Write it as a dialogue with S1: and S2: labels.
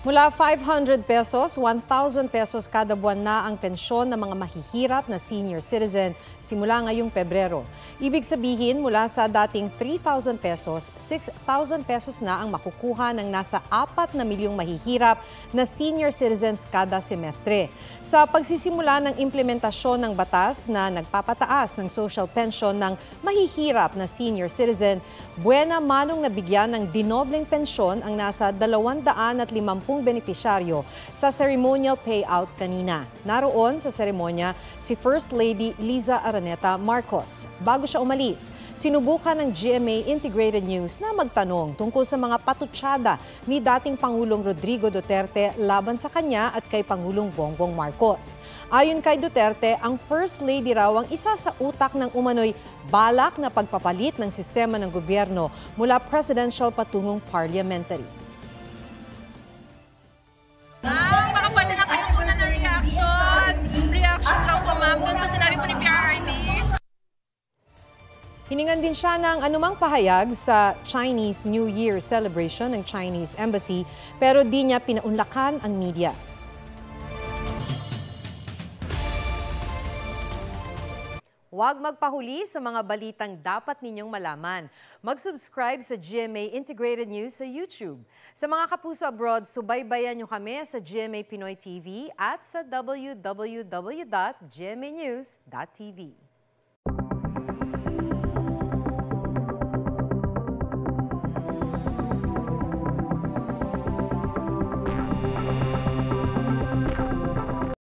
S1: Mula 500 pesos, 1,000 pesos kada buwan na ang pensyon ng mga mahihirap na senior citizen simula ngayong Pebrero. Ibig sabihin, mula sa dating 3,000 pesos, 6,000 pesos na ang makukuha ng nasa 4 na milyong mahihirap na senior citizens kada semestre. Sa pagsisimula ng implementasyon ng batas na nagpapataas ng social pension ng mahihirap na senior citizen, buena manong nabigyan ng dinobleng pensyon ang nasa 250 benepisyaryo sa ceremonial payout kanina. Naroon sa seremonya si First Lady Liza Araneta Marcos. Bago siya umalis, sinubukan ng GMA Integrated News na magtanong tungkol sa mga patutsada ni dating Pangulong Rodrigo Duterte laban sa kanya at kay Pangulong Bongbong Marcos. Ayon kay Duterte, ang First Lady raw ang isa sa utak ng umano'y balak na pagpapalit ng sistema ng gobyerno mula presidential patungong parliamentary.
S2: Baka pwede lang kayo muna ng reaction. Reaction lang po, ma'am, dun sa sinabi po ni PRRD.
S1: Hiningan din siya ng anumang pahayag sa Chinese New Year celebration ng Chinese Embassy pero di niya pinaunlakan ang media. Huwag magpahuli sa mga balitang dapat ninyong malaman. Mag-subscribe sa GMA Integrated News sa YouTube. Sa mga kapuso abroad, subaybayan nyo kami sa GMA Pinoy TV at sa www.gmanews.tv.